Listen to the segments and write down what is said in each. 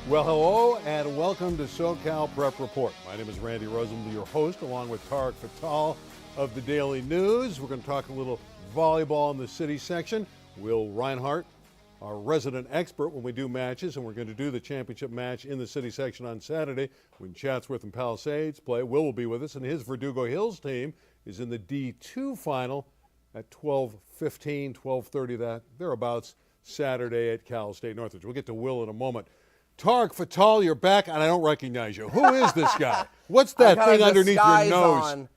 Well, hello and welcome to SoCal Prep Report. My name is Randy Rosenbluth, your host, along with Tarek of the Daily News. We're going to talk a little volleyball in the city section. Will Reinhart, our resident expert when we do matches, and we're going to do the championship match in the city section on Saturday when Chatsworth and Palisades play. Will be with us, and his Verdugo Hills team is in the D2 final at 12:15, 12:30, that thereabouts, Saturday at Cal State Northridge. We'll get to Will in a moment. Tarek Fatal, you're back, and I don't recognize you. Who is this guy? What's that thing underneath your nose? On.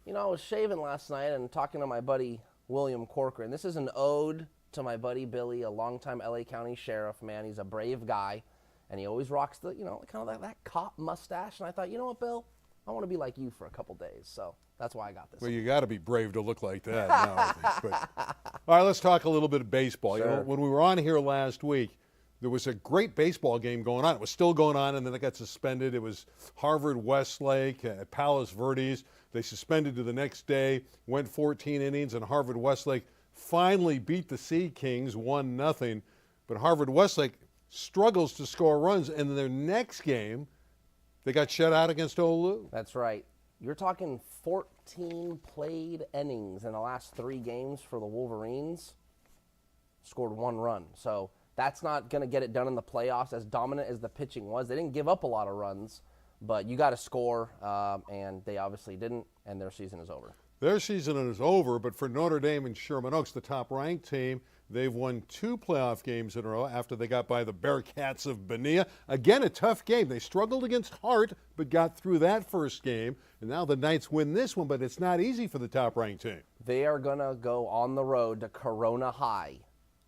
You know, I was shaving last night and talking to my buddy William Corcoran. This is an ode to my buddy Billy, a longtime LA County sheriff, man. He's a brave guy, and he always rocks the, kind of that cop mustache. And I thought, you know what, Bill? I want to be like you for a couple days. So that's why I got this. Well, you got to be brave to look like that nowadays. All right, let's talk a little bit of baseball. Sure. You know, when we were on here last week, there was a great baseball game going on. It was still going on, and then it got suspended. It was Harvard-Westlake at Palos Verdes. They suspended to the next day, went 14 innings, and Harvard-Westlake finally beat the Sea Kings 1-0. But Harvard-Westlake struggles to score runs, and in their next game, they got shut out against Olu. That's right. You're talking 14 played innings in the last 3 games for the Wolverines. Scored 1 run. So that's not going to get it done in the playoffs. As dominant as the pitching was, they didn't give up a lot of runs, but you got to score, and they obviously didn't, and their season is over. Their season is over, but for Notre Dame and Sherman Oaks, the top-ranked team, they've won 2 playoff games in a row after they got by the Bearcats of Bonilla. Again, a tough game. They struggled against Hart, but got through that first game, and now the Knights win this one, but it's not easy for the top-ranked team. They are going to go on the road to Corona High.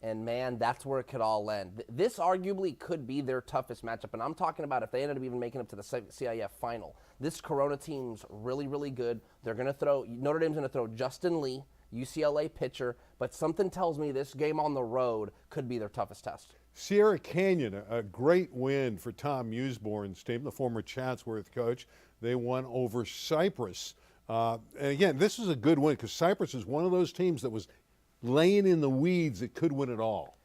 And, man, that's where it could all end. This arguably could be their toughest matchup. And I'm talking about if they ended up even making it to the CIF final. This Corona team's really, really good. They're going to throw – Notre Dame's going to throw Justin Lee, UCLA pitcher. But something tells me this game on the road could be their toughest test. Sierra Canyon, a great win for Tom Usborne's team, the former Chatsworth coach. They won over Cypress. And, again, this is a good win because Cypress is one of those teams that was – laying in the weeds, it could win it all.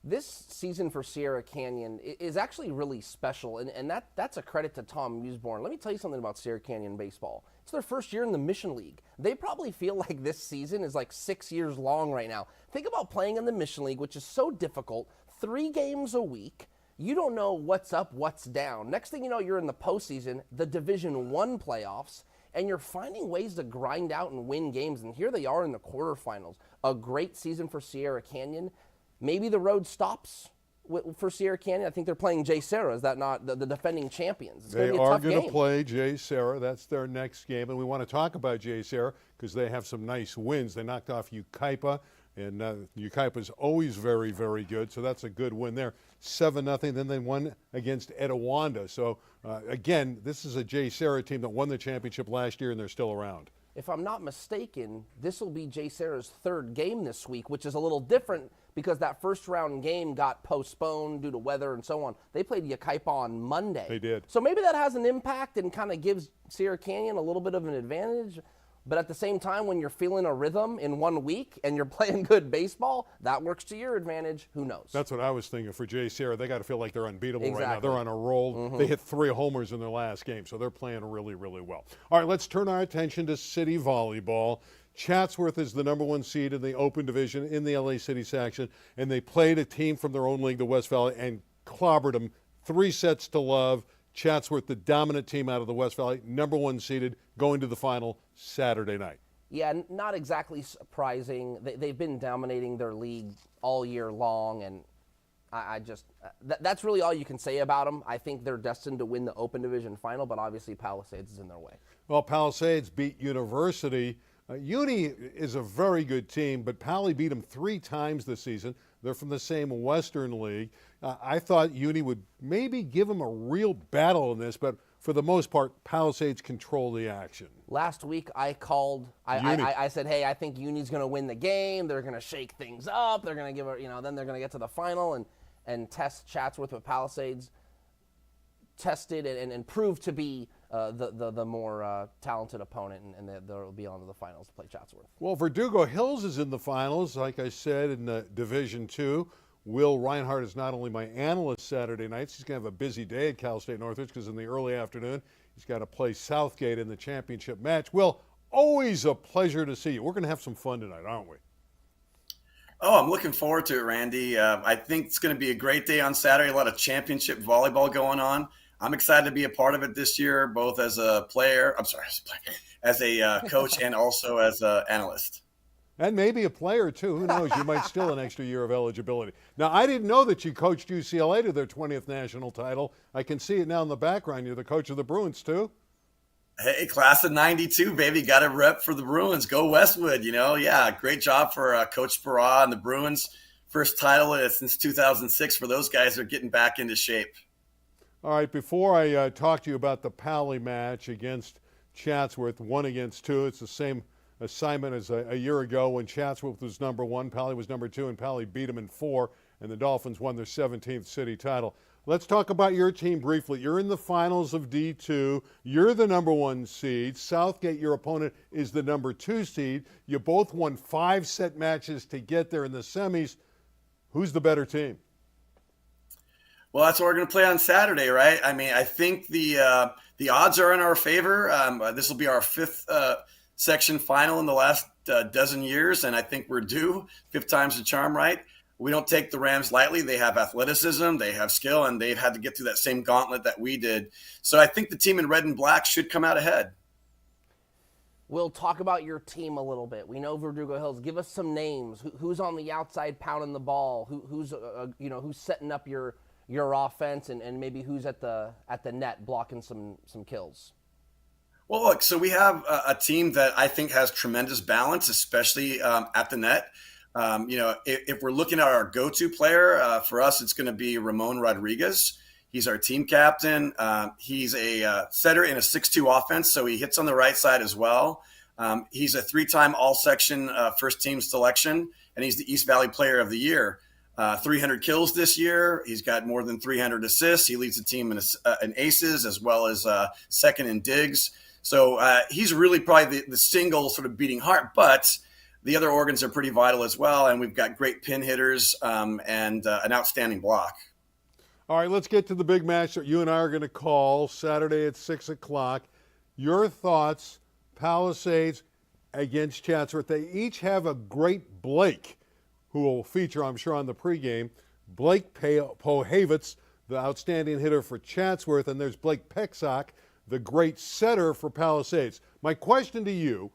This season for Sierra Canyon is actually really special, and that's a credit to Tom Usborne. Let me tell you something about Sierra Canyon baseball. It's their first year in the Mission League. They probably feel like this season is like 6 years long right now. Think about playing in the Mission League, which is so difficult, 3 games a week. You don't know what's up, what's down. Next thing you know, you're in the postseason, the Division I playoffs, and you're finding ways to grind out and win games. And here they are in the quarterfinals. A great season for Sierra Canyon. Maybe the road stops for Sierra Canyon. I think they're playing Jay Serra. Is that not the defending champions? It's they be a are tough going to game. play Jay Serra. That's their next game. And we want to talk about Jay Serra because they have some nice wins. They knocked off Ukaipa. And Ukaipa is always very, very good, so that's a good win there. 7-0, then they won against Etowanda. So, again, this is a Jay Serra team that won the championship last year, and they're still around. If I'm not mistaken, this will be Jay Serra's 3rd game this week, which is a little different because that first-round game got postponed due to weather and so on. They played Ukaipa on Monday. They did. So maybe that has an impact and kind of gives Sierra Canyon a little bit of an advantage. But at the same time, when you're feeling a rhythm in 1 week and you're playing good baseball, that works to your advantage. Who knows? That's what I was thinking for Jay Serra. They got to feel like they're unbeatable right now. Exactly. They're on a roll. They hit 3 homers in their last game, so they're playing really, really well. All right, let's turn our attention to city volleyball. Chatsworth is the #1 seed in the open division in the LA City section, and they played a team from their own league, the West Valley, and clobbered them 3-0. Chatsworth, the dominant team out of the West Valley, #1 seeded, going to the final Saturday night. Yeah, not exactly surprising. They've been dominating their league all year long, and that's really all you can say about them. I think they're destined to win the Open Division final, but obviously Palisades is in their way. Well, Palisades beat University. Uni is a very good team, but Pali beat them 3 times this season. They're from the same Western League. I thought Uni would maybe give them a real battle in this, but for the most part, Palisades control the action. Last week I called, I said, hey, I think Uni's going to win the game. They're going to shake things up. They're going to give it, then they're going to get to the final and test Chatsworth with Palisades. Tested and proved to be the more talented opponent, and they'll be on to the finals to play Chatsworth. Well, Verdugo Hills is in the finals, like I said, in Division II. Will Reinhart is not only my analyst Saturday nights, he's going to have a busy day at Cal State Northridge because in the early afternoon, he's got to play Southgate in the championship match. Will, always a pleasure to see you. We're going to have some fun tonight, aren't we? Oh, I'm looking forward to it, Randy. I think it's going to be a great day on Saturday. A lot of championship volleyball going on. I'm excited to be a part of it this year, both as a player, as a coach and also as an analyst. And maybe a player, too. Who knows? You might steal an extra year of eligibility. Now, I didn't know that you coached UCLA to their 20th national title. I can see it now in the background. You're the coach of the Bruins, too. Hey, class of 92, baby. Got a rep for the Bruins. Go Westwood, Yeah, great job for Coach Parra and the Bruins. First title since 2006 for those guys. They're getting back into shape. All right, before I talk to you about the Pally match against Chatsworth, 1-2, it's the same assignment as a year ago when Chatsworth was number 1, Pally was number 2, and Pally beat them in 4, and the Dolphins won their 17th city title. Let's talk about your team briefly. You're in the finals of D2. You're the number 1 seed. Southgate, your opponent, is the number 2 seed. You both won 5-set matches to get there in the semis. Who's the better team? Well, that's what we're going to play on Saturday, right? I mean, I think the odds are in our favor. This will be our 5th section final in the last dozen years, and I think we're due. 5th time's the charm, right? We don't take the Rams lightly. They have athleticism, they have skill, and they've had to get through that same gauntlet that we did. So I think the team in red and black should come out ahead. We'll talk about your team a little bit. We know Verdugo Hills. Give us some names. Who's on the outside pounding the ball? Who's setting up your offense, and maybe who's at the net blocking some kills? Well, look, so we have a team that I think has tremendous balance, especially at the net. If we're looking at our go-to player, for us, it's going to be Ramon Rodriguez. He's our team captain. He's a setter in a 6-2 offense, so he hits on the right side as well. He's a 3-time all-section first-team selection, and he's the East Valley Player of the Year. 300 kills this year. He's got more than 300 assists. He leads the team in aces as well as second in digs. So he's really probably the single sort of beating heart, but the other organs are pretty vital as well. And we've got great pin hitters and an outstanding block. All right, let's get to the big match that you and I are going to call Saturday at 6 o'clock. Your thoughts, Palisades against Chatsworth. They each have a great Blake, who will feature, I'm sure, on the pregame. Blake Pohavitz, the outstanding hitter for Chatsworth, and there's Blake Peksak, the great setter for Palisades. My question to you,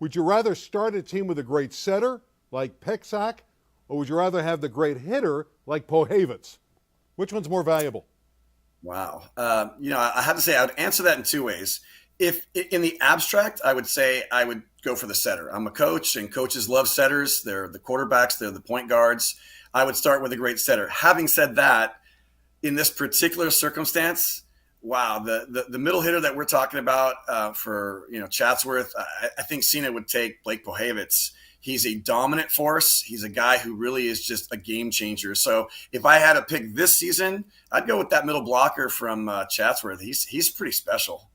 would you rather start a team with a great setter like Peksak, or would you rather have the great hitter like Pohavitz? Which one's more valuable? Wow. I have to say I would answer that in 2 ways. If in the abstract, I would say I would go for the setter. I'm a coach, and coaches love setters. They're the quarterbacks. They're the point guards. I would start with a great setter. Having said that, in this particular circumstance, wow, the middle hitter that we're talking about for Chatsworth, I think Cena would take Blake Pohavitz. He's a dominant force. He's a guy who really is just a game changer. So if I had to pick this season, I'd go with that middle blocker from Chatsworth. He's pretty special.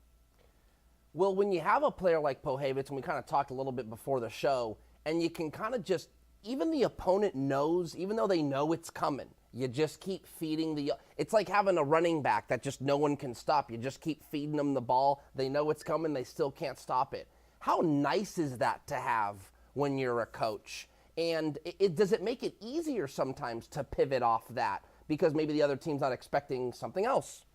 Well, when you have a player like Pohavitz, and we kind of talked a little bit before the show, and you can kind of just, even the opponent knows, even though they know it's coming, you just keep feeding it's like having a running back that just no one can stop. You just keep feeding them the ball. They know it's coming. They still can't stop it. How nice is that to have when you're a coach? And does it make it easier sometimes to pivot off that because maybe the other team's not expecting something else?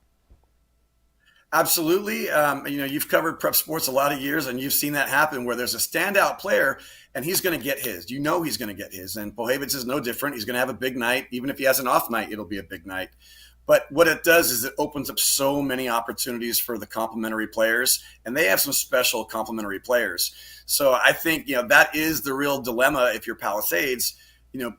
Absolutely. You've covered prep sports a lot of years, and you've seen that happen where there's a standout player and he's going to get his. He's going to get his. And Pohavitz is no different. He's going to have a big night. Even if he has an off night, it'll be a big night. But what it does is it opens up so many opportunities for the complementary players, and they have some special complementary players. So I think, that is the real dilemma if you're Palisades.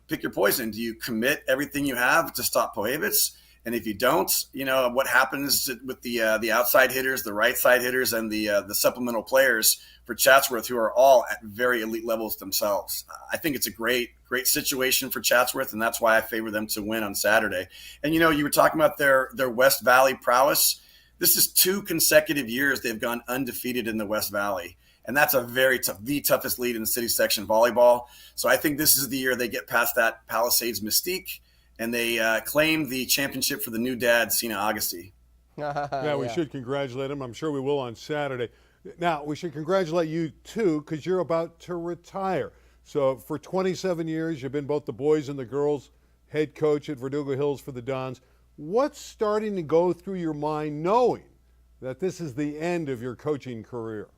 Pick your poison. Do you commit everything you have to stop Pohavitz? And if you don't, what happens with the outside hitters, the right side hitters, and the supplemental players for Chatsworth, who are all at very elite levels themselves. I think it's a great situation for Chatsworth, and that's why I favor them to win on Saturday. And you were talking about their West Valley prowess. This is 2 consecutive years they've gone undefeated in the West Valley. And that's a very tough, the toughest league in the city section volleyball. So I think this is the year they get past that Palisades mystique and they claimed the championship for the new dad, Sina Agassi. Yeah, we should congratulate him. I'm sure we will on Saturday. Now, we should congratulate you, too, because you're about to retire. So for 27 years, you've been both the boys and the girls head coach at Verdugo Hills for the Dons. What's starting to go through your mind knowing that this is the end of your coaching career?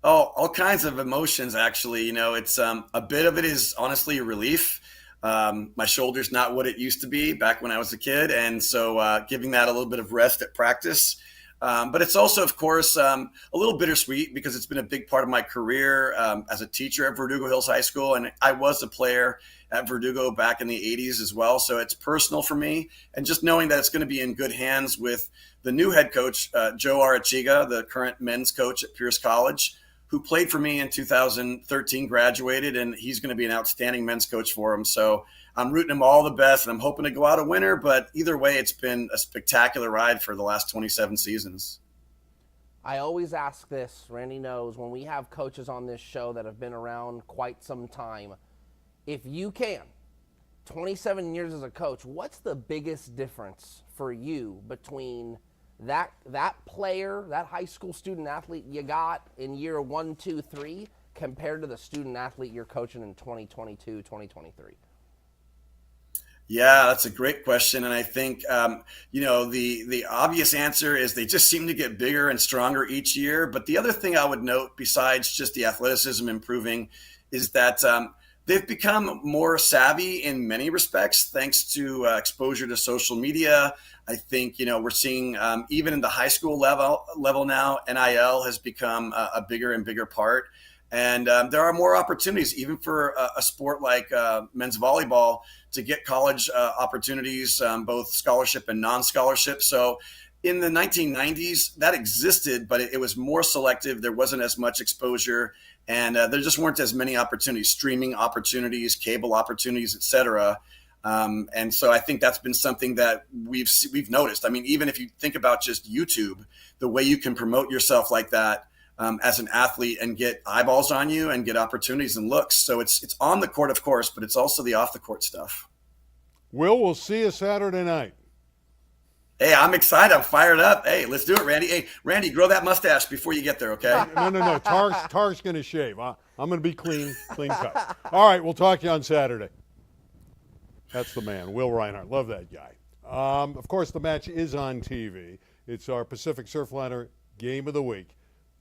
Oh, all kinds of emotions, actually. It's a bit of it is honestly a relief. My shoulder's not what it used to be back when I was a kid. And so giving that a little bit of rest at practice. But it's also, of course, a little bittersweet because it's been a big part of my career as a teacher at Verdugo Hills High School. And I was a player at Verdugo back in the 80s as well. So it's personal for me. And just knowing that it's going to be in good hands with the new head coach, Joe Arachiga, the current men's coach at Pierce College, who played for me in 2013, graduated, and he's going to be an outstanding men's coach for him. So I'm rooting him all the best, and I'm hoping to go out a winner. But either way, it's been a spectacular ride for the last 27 seasons. I always ask this, Randy knows, when we have coaches on this show that have been around quite some time, if you can, 27 years as a coach, what's the biggest difference for you between that player, that high school student athlete you got in year 1, 2, 3 compared to the student athlete you're coaching in 2022, 2023? Yeah, that's a great question. And I think, the obvious answer is they just seem to get bigger and stronger each year. But the other thing I would note, besides just the athleticism improving, is that they've become more savvy in many respects, thanks to exposure to social media. I think, we're seeing even in the high school level now, NIL has become a bigger and bigger part. And there are more opportunities, even for a sport like men's volleyball, to get college opportunities, both scholarship and non-scholarship. So in the 1990s, that existed, but it was more selective. There wasn't as much exposure, and there just weren't as many opportunities, streaming opportunities, cable opportunities, et cetera. And so I think that's been something that we've noticed. I mean, even if you think about just YouTube, the way you can promote yourself like that as an athlete and get eyeballs on you and get opportunities and looks. So it's on the court, of course, but it's also the off the court stuff. We'll see you Saturday night. Hey, I'm excited. I'm fired up. Hey, let's do it, Randy. Hey, Randy, grow that mustache before you get there, okay? No. Tarek's going to shave. I'm going to be clean cut. All right, we'll talk to you on Saturday. That's the man, Will Reinhart. Love that guy. Of course, the match is on TV. It's our Pacific Surfliner Game of the Week.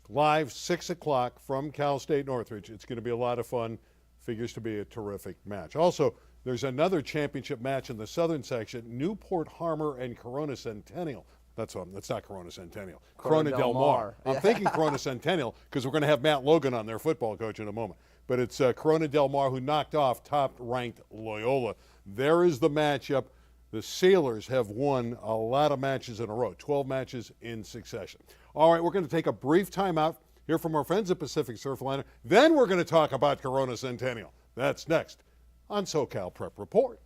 Live 6 o'clock from Cal State Northridge. It's going to be a lot of fun. Figures to be a terrific match. Also, there's another championship match in the southern section, Newport Harmar and Corona Centennial. That's not Corona Centennial. Corona Del Mar. I'm thinking Corona Centennial because we're going to have Matt Logan on, their football coach, in a moment. But it's Corona Del Mar who knocked off top-ranked Loyola. There is the matchup. The Sailors have won a lot of matches in a row, 12 matches in succession. All right, we're going to take a brief timeout, hear from our friends at Pacific Surfliner. Then we're going to talk about Corona Centennial. That's next on SoCal Prep Report.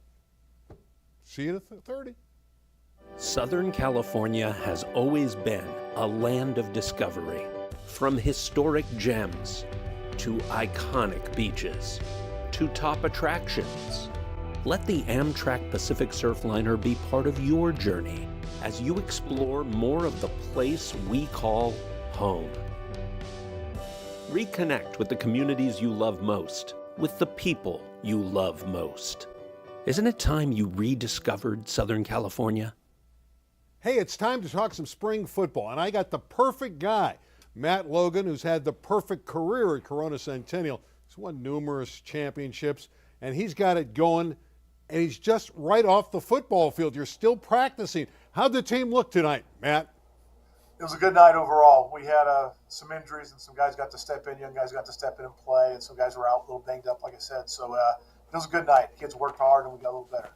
See you at 30. Southern California has always been a land of discovery. From historic gems to iconic beaches to top attractions. Let the Amtrak Pacific Surfliner be part of your journey as you explore more of the place we call home. Reconnect with the communities you love most, with the people you love most. Isn't it time you rediscovered Southern California? Hey, it's time to talk some spring football, and I got the perfect guy, Matt Logan, who's had the perfect career at Corona Centennial. He's won numerous championships, and he's got it going, and he's just right off the football field. You're still practicing. How'd the team look tonight, Matt? It was a good night overall. We had some injuries, and some guys got to step in, young guys got to step in and play, and some guys were out a little banged up, like I said. So it was a good night. The kids worked hard, and we got a little better.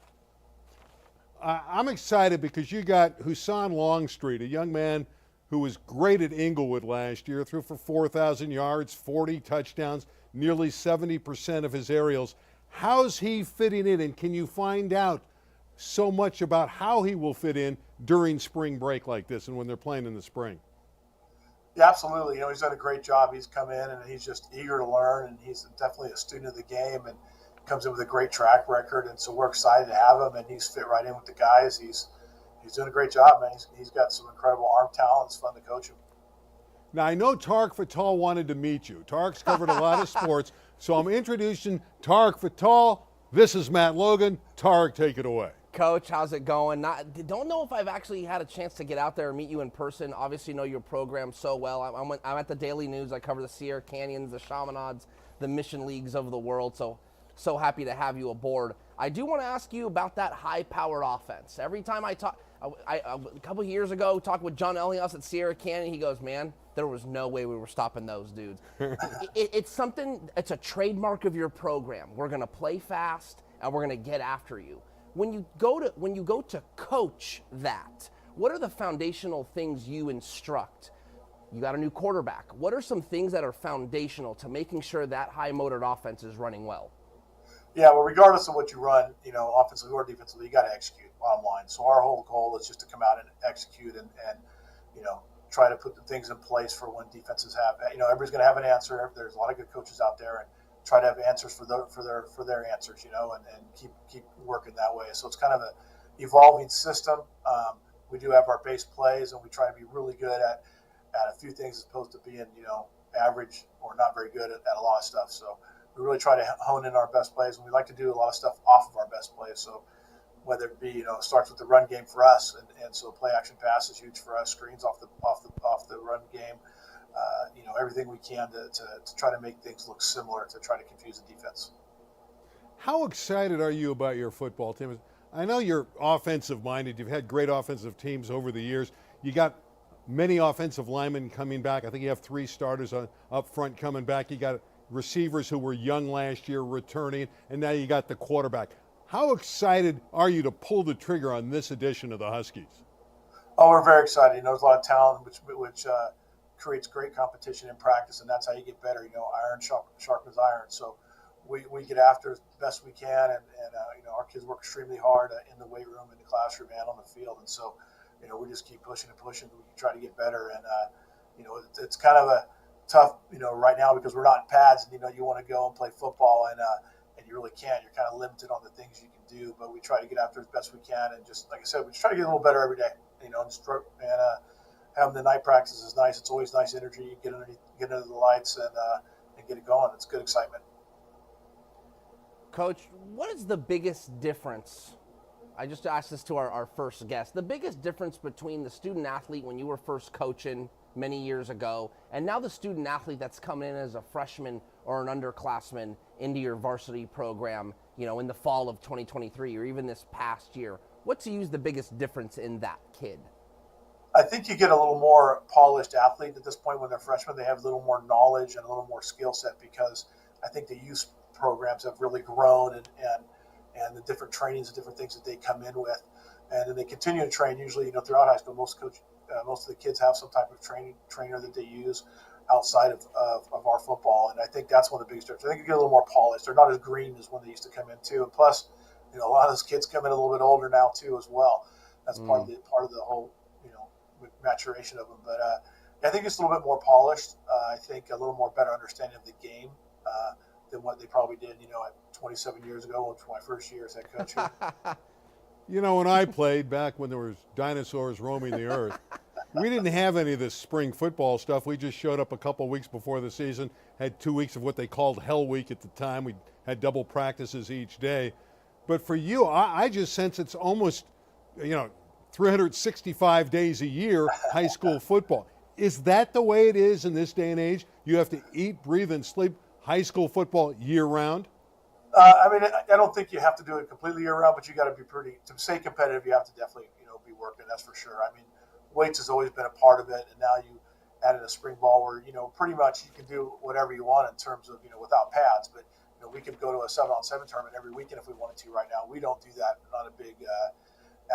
I'm excited because you got Hussein Longstreet, a young man who was great at Inglewood last year, threw for 4,000 yards, 40 touchdowns, nearly 70% of his aerials. How's he fitting in, and can you find out so much about how he will fit in during spring break like this and when they're playing in the spring? Yeah, absolutely. He's done a great job. He's come in, and he's just eager to learn, and he's definitely a student of the game. And, comes in with a great track record, and so we're excited to have him, and he's fit right in with the guys. He's doing a great job, man. He's got some incredible arm talent. It's fun to coach him. Now, I know Tarek Fatal wanted to meet you. Tarek's covered a lot of sports, so I'm introducing Tarek Fatal. This is Matt Logan. Tarek, take it away. Coach, how's it going? Don't know if I've actually had a chance to get out there and meet you in person. Obviously know your program so well. I'm at the Daily News. I cover the Sierra Canyons, the Chaminades, the Mission Leagues of the world, so happy to have you aboard. I do want to ask you about that high-powered offense. Every time I talk, a couple of years ago, talked with John Elias at Sierra Canyon, he goes, man, there was no way we were stopping those dudes. It's a trademark of your program. We're going to play fast, and we're going to get after you. When you go to coach that, what are the foundational things you instruct? You got a new quarterback. What are some things that are foundational to making sure that high-motored offense is running well? Yeah, well, regardless of what you run, offensively or defensively, you got to execute, bottom line. So our whole goal is just to come out and execute and try to put the things in place for when defenses have, everybody's going to have an answer. There's a lot of good coaches out there, and try to have answers for their answers, and keep working that way. So it's kind of an evolving system. We do have our base plays, and we try to be really good at a few things as opposed to being, average or not very good at a lot of stuff. So we really try to hone in our best plays, and we like to do a lot of stuff off of our best plays. So whether it be, it starts with the run game for us, and so play action pass is huge for us. Screens off the run game. Everything we can to try to make things look similar to try to confuse the defense. How excited are you about your football team? I know you're offensive minded. You've had great offensive teams over the years. You got many offensive linemen coming back. I think you have 3 starters up front coming back. You got receivers who were young last year returning, and now you got the quarterback. How excited are you to pull the trigger on this edition of the Huskies? Oh, we're very excited. There's a lot of talent, which creates great competition in practice, and that's how you get better. Iron sharpens iron. So we get after as best we can, and our kids work extremely hard in the weight room, in the classroom, and on the field. And so, we just keep pushing and pushing. We try to get better, and it's kind of a tough, right now because we're not in pads, and you want to go and play football, and you really can't. You're kind of limited on the things you can do, but we try to get after as best we can, and just like I said, we just try to get a little better every day. Having the night practice is nice. It's always nice energy. You get under the lights and get it going. It's good excitement. Coach, what is the biggest difference? I just asked this to our first guest. The biggest difference between the student athlete when you were first coaching many years ago and now the student athlete that's coming in as a freshman or an underclassman into your varsity program, in the fall of 2023 or even this past year. What to you is the biggest difference in that kid? I think you get a little more polished athlete at this point when they're freshmen. They have a little more knowledge and a little more skill set because I think the youth programs have really grown and the different trainings and different things that they come in with. And then they continue to train usually, throughout high school. Most of the kids have some type of trainer that they use outside of our football. And I think that's one of the biggest differences. I think you get a little more polished. They're not as green as when they used to come in too. And plus, a lot of those kids come in a little bit older now too as well. That's part of the whole, maturation of them. But I think it's a little bit more polished. I think a little more better understanding of the game than what they probably did, at 27 years ago, which was my first year as head coach. When I played back when there was dinosaurs roaming the earth, we didn't have any of this spring football stuff. We just showed up a couple weeks before the season, had 2 weeks of what they called Hell Week at the time. We had double practices each day. But for you, I just sense it's almost, 365 days a year, high school football. Is that the way it is in this day and age? You have to eat, breathe, and sleep high school football year-round? I don't think you have to do it completely year-round, but you got to be to stay competitive, you have to definitely, be working, that's for sure. Weights has always been a part of it, and now you added a spring ball where, pretty much you can do whatever you want in terms of, without pads, but, we could go to a 7-on-7 tournament every weekend if we wanted to right now. We don't do that. I'm not a big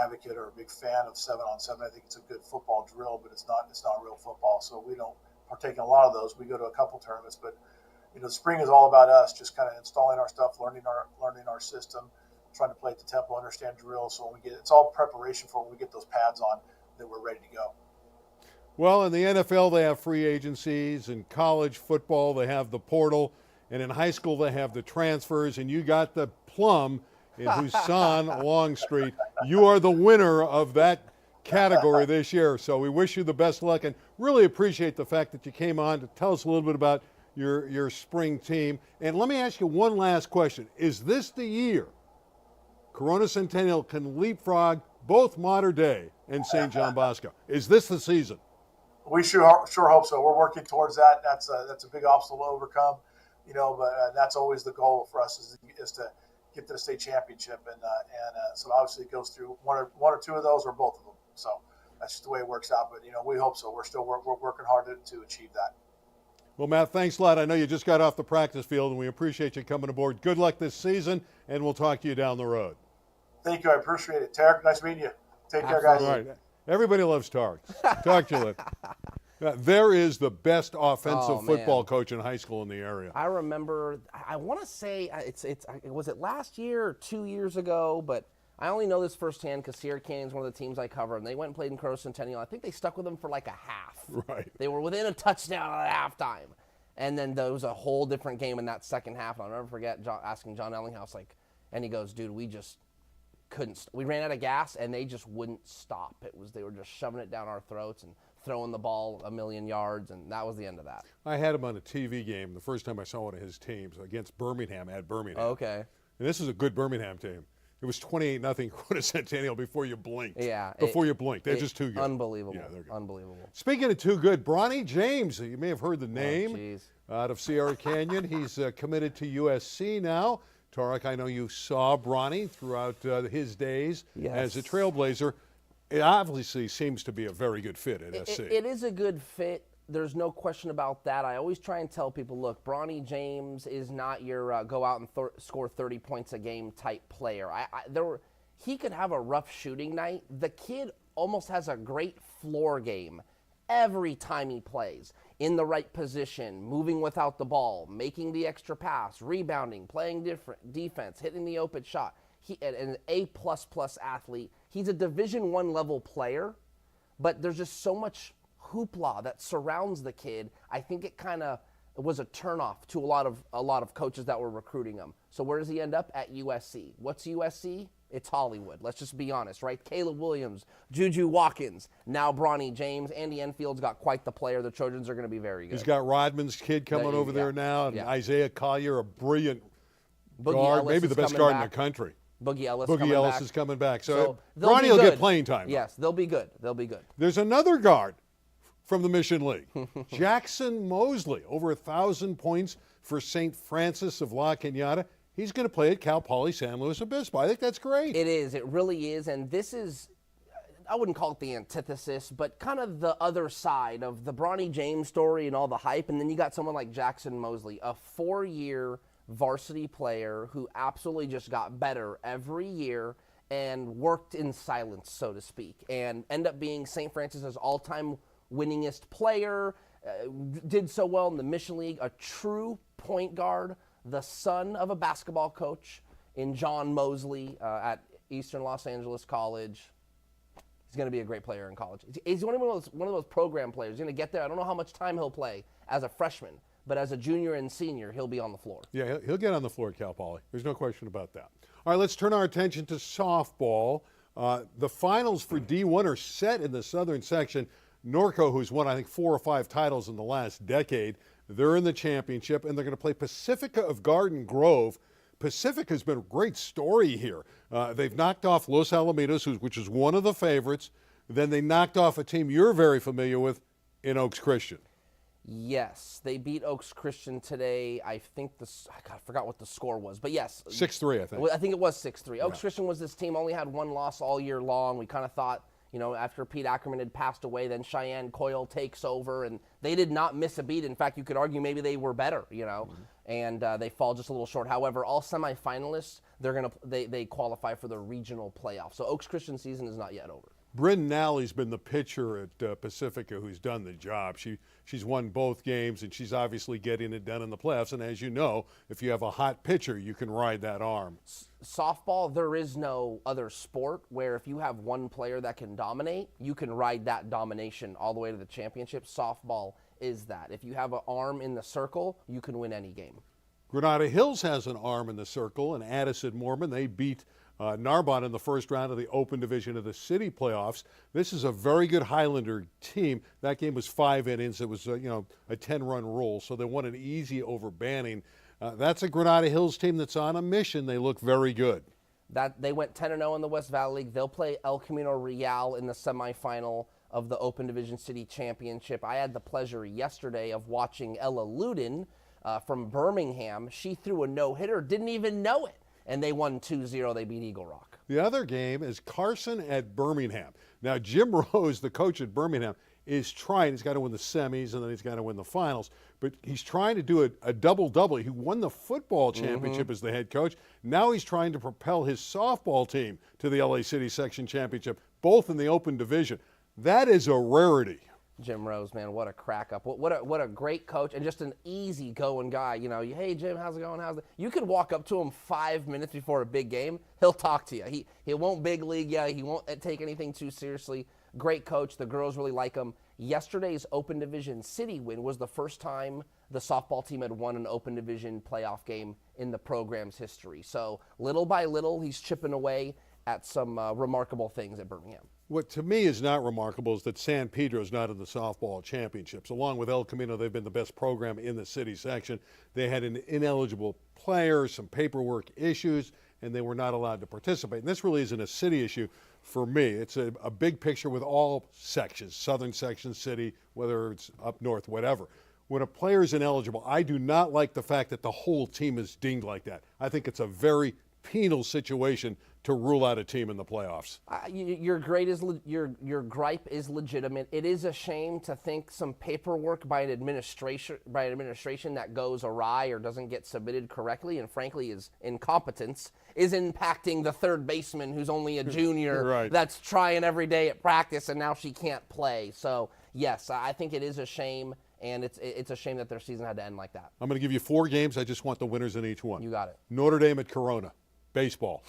advocate or a big fan of 7-on-7. I think it's a good football drill, but it's not real football. So we don't partake in a lot of those. We go to a couple tournaments, but spring is all about us just kind of installing our stuff, learning our system, trying to play at the tempo, understand drills. So when it's all preparation for when we get those pads on, that we're ready to go. Well, in the NFL, they have free agencies. In college football, they have the portal. And in high school, they have the transfers, and you got the plum in Husan Longstreet. You are the winner of that category this year. So we wish you the best luck and really appreciate the fact that you came on to tell us a little bit about your spring team. And let me ask you one last question. Is this the year Corona Centennial can leapfrog both Mater Dei and St. John Bosco? Is this the season? We sure hope so. We're working towards that. That's a big obstacle to overcome, but that's always the goal for us is to get to the state championship. And so obviously it goes through one or two of those or both of them. So that's just the way it works out. But, we hope so. We're working hard to achieve that. Well, Matt, thanks a lot. I know you just got off the practice field, and we appreciate you coming aboard. Good luck this season, and we'll talk to you down the road. Thank you. I appreciate it. Tarek, nice meeting you. Take care, guys. All right. Everybody loves Tarek. Talk to you later. There is the best offensive football coach in high school in the area. I remember, I want to say, was it last year or 2 years ago, but I only know this firsthand because Sierra Canyon is one of the teams I cover, and they went and played in Corona Centennial. I think they stuck with them for like a half. Right. They were within a touchdown at halftime. And then there was a whole different game in that second half. And I'll never forget asking John Ellinghouse, and he goes, dude, we just couldn't. We ran out of gas, and they just wouldn't stop. They were just shoving it down our throats and throwing the ball a million yards, and that was the end of that. I had him on a TV game the first time I saw one of his teams against Birmingham at Birmingham. Okay. And this is a good Birmingham team. It was 28-0 Corona Centennial before you blinked. Yeah. Before you blinked. They're just too good. Unbelievable. Yeah, they're good. Unbelievable. Speaking of too good, Bronny James, you may have heard the name, Oh, out of Sierra Canyon. He's committed to USC now. Tarek, I know you saw Bronny throughout his days as a Trailblazer. It obviously seems to be a very good fit at SC. It is a good fit. There's no question about that. I always try and tell people, look, Bronny James is not your go out and score 30 points a game type player. He could have a rough shooting night. The kid almost has a great floor game every time he plays. In the right position, moving without the ball, making the extra pass, rebounding, playing different defense, hitting the open shot. An A++ athlete. He's a Division I level player, but there's just so much hoopla that surrounds the kid. I think it kind of was a turnoff to a lot of coaches that were recruiting him. So where does he end up? At USC. What's USC? It's Hollywood. Let's just be honest, right? Caleb Williams, Juju Watkins, now Bronny James. Andy Enfield's got quite the player. The Trojans are going to be very good. He's got Rodman's kid coming over there now, and Isaiah Collier, a brilliant guard, maybe the best guard in the country. Boogie Ellis is coming back. So Bronny will get playing time. Yes, they'll be good. They'll be good. There's another guard from the Mission League, Jackson Mosley, over 1,000 points for St. Francis of La Cañada. He's going to play at Cal Poly San Luis Obispo. I think that's great. It is. It really is. And this is, I wouldn't call it the antithesis, but kind of the other side of the Bronny James story and all the hype. And then you got someone like Jackson Mosley, a 4-year varsity player who absolutely just got better every year and worked in silence, so to speak, and ended up being St. Francis's all-time winningest player, did so well in the Mission League, a true point guard, the son of a basketball coach in John Mosley at Eastern Los Angeles College. He's going to be a great player in college. He's one of those program players. He's going to get there. I don't know how much time he'll play as a freshman, but as a junior and senior, he'll be on the floor. Yeah, he'll get on the floor at Cal Poly. There's no question about that. All right, let's turn our attention to softball. The finals for D1 are set in the southern section. Norco, who's won, I think, 4 or 5 titles in the last decade, they're in the championship, and they're going to play Pacifica of Garden Grove. Pacifica's been a great story here. They've knocked off Los Alamitos, which is one of the favorites. Then they knocked off a team you're very familiar with in Oaks Christian. Yes, they beat Oaks Christian today. I think I forgot what the score was, but yes. 6-3, I think. I think it was 6-3. Oaks Christian was this team, only had 1 loss all year long. We kind of thought, after Pete Ackerman had passed away, then Cheyenne Coyle takes over, and they did not miss a beat. In fact, you could argue maybe they were better, and they fall just a little short. However, all semifinalists, they qualify for the regional playoff. So Oaks Christian season is not yet over. Bryn Nally's been the pitcher at Pacifica who's done the job. She's won both games, and she's obviously getting it done in the playoffs. And as you know, if you have a hot pitcher, you can ride that arm. Softball, there is no other sport where if you have one player that can dominate, you can ride that domination all the way to the championship. Softball is that. If you have an arm in the circle, you can win any game. Granada Hills has an arm in the circle, and Addison Mormon, they beat Narbonne in the first round of the Open Division of the City playoffs. This is a very good Highlander team. That game was 5 innings. It was a 10-run roll, so they won an easy over Banning. That's a Granada Hills team that's on a mission. They look very good. That they went 10-0 in the West Valley League. They'll play El Camino Real in the semifinal of the Open Division City Championship. I had the pleasure yesterday of watching Ella Luden from Birmingham. She threw a no-hitter, didn't even know it, and they won 2-0. They beat Eagle Rock. The other game is Carson at Birmingham. Now, Jim Rose, the coach at Birmingham, is trying. He's got to win the semis, and then he's got to win the finals. But he's trying to do a double-double. He won the football championship as the head coach. Now he's trying to propel his softball team to the LA City Section Championship, both in the Open Division. That is a rarity. Jim Rose, man, what a crack up. What a great coach and just an easy-going guy. Hey, Jim, how's it going? You could walk up to him 5 minutes before a big game. He'll talk to you. He won't big league you. He won't take anything too seriously. Great coach. The girls really like him. Yesterday's Open Division City win was the first time the softball team had won an Open Division playoff game in the program's history. So little by little, he's chipping away at some remarkable things at Birmingham. What to me is not remarkable is that San Pedro is not in the softball championships. Along with El Camino, they've been the best program in the city section. They had an ineligible player, some paperwork issues, and they were not allowed to participate. And this really isn't a city issue for me. It's a big picture with all sections, southern section, city, whether it's up north, whatever. When a player is ineligible, I do not like the fact that the whole team is dinged like that. I think it's a very penal situation to rule out a team in the playoffs. Your gripe is legitimate. It is a shame to think some paperwork by an administration that goes awry or doesn't get submitted correctly, and frankly is incompetence, is impacting the third baseman who's only a junior right. That's trying every day at practice and now she can't play. So yes, I think it is a shame, and it's a shame that their season had to end like that. I'm going to give you 4 games. I just want the winners in each one. You got it. Notre Dame at Corona, baseball.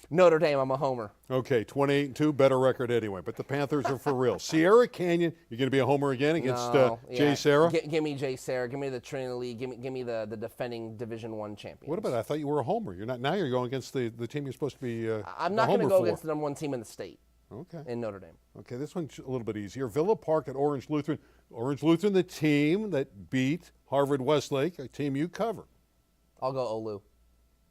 Notre Dame, I'm a homer. Okay, 28-2, better record anyway, but the Panthers are for real. Sierra Canyon, you're going to be a homer again against Jay Sarah? Give me Jay Sarah. Give me the Trinity League. Give me the defending Division I champions. What about it? I thought you were a homer. You're not. Now you're going against the team you're supposed to be I'm not going to go against the number 1 team in the state. Okay. In Notre Dame. Okay, this one's a little bit easier. Villa Park at Orange Lutheran. Orange Lutheran, the team that beat Harvard Westlake, a team you cover. I'll go Olu.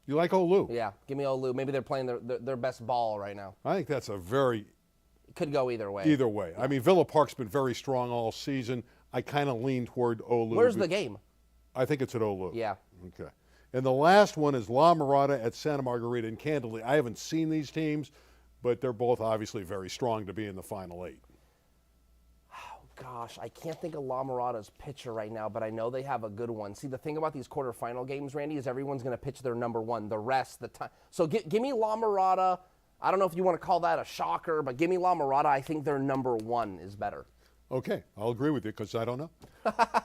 You like Olu? Yeah, give me Olu. Maybe they're playing their best ball right now. I think that's a very... Could go either way. Either way. Yeah. I mean, Villa Park's been very strong all season. I kind of lean toward Olu. Where's the game? I think it's at Olu. Yeah. Okay. And the last one is La Mirada at Santa Margarita and Candlely. I haven't seen these teams, but they're both obviously very strong to be in the Final 8. Gosh, I can't think of La Mirada's pitcher right now, but I know they have a good one. See, the thing about these quarterfinal games, Randy, is everyone's going to pitch their number 1. The rest, the time. So give me La Mirada. I don't know if you want to call that a shocker, but give me La Mirada. I think their number 1 is better. Okay, I'll agree with you because I don't know.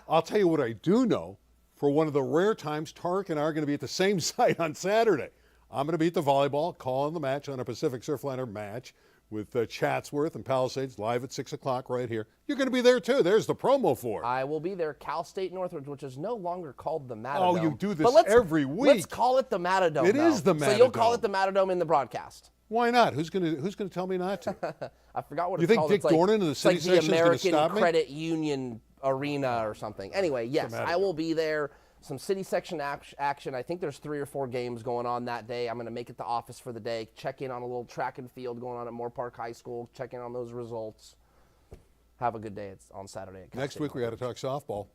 I'll tell you what I do know. For one of the rare times, Tarek and I are going to be at the same site on Saturday. I'm going to be at the volleyball, calling the match on a Pacific Surfliner match with Chatsworth and Palisades live at 6 o'clock right here. You're going to be there too. There's the promo for it. I will be there. Cal State Northridge, which is no longer called the Matadome. Oh, you do this every week. Let's call it the Matadome. It is the Matadome. So you'll call it the Matadome in the broadcast. Why not? Who's going to tell me not to? I forgot what you it's think called. Dick Dornan of the city section is going to stop me? It's like the American Credit Union Arena or something. Anyway, yes, I will be there. Some city section action. I think there's 3 or 4 games going on that day. I'm going to make it to office for the day, check in on a little track and field going on at Moore Park High School, check in on those results. Have a good day. It's on Saturday. Next week we got to talk softball.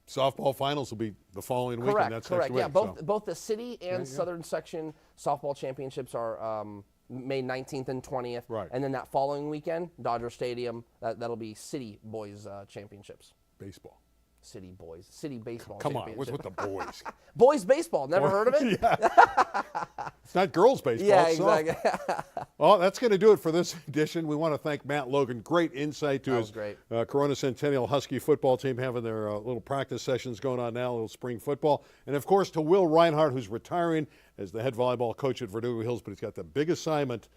Softball finals will be the following weekend. That's correct. Next week. Yeah, both the city and southern section softball championships are May 19th and 20th. Right. And then that following weekend, Dodger Stadium, that'll be city boys championships. Baseball. City boys. City baseball. Come on, what's with the boys? Boys baseball. Never heard of it? Yeah. It's not girls baseball. Yeah, exactly. Well, that's going to do it for this edition. We want to thank Matt Logan. Great insight to his Corona Centennial Husky football team having their little practice sessions going on now, a little spring football. And, of course, to Will Reinhart, who's retiring as the head volleyball coach at Verdugo Hills, but he's got the big assignment.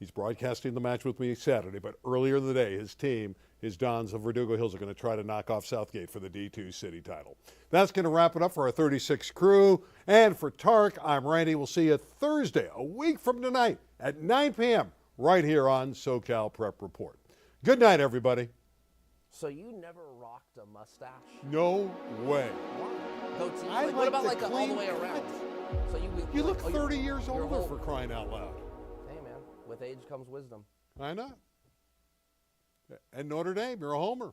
He's broadcasting the match with me Saturday, but earlier in the day, his team his Dons of Verdugo Hills are going to try to knock off Southgate for the D2 city title. That's going to wrap it up for our 36 crew. And for Tarek, I'm Randy. We'll see you Thursday, a week from tonight at 9 p.m. right here on SoCal Prep Report. Good night, everybody. So you never rocked a mustache? No way. Why? Goatee? I Like, what about the like all the clean way around? cut. So You look oh, 30 years you're older whole- for crying out loud. Hey man, with age comes wisdom. I know. And Notre Dame, you're a homer.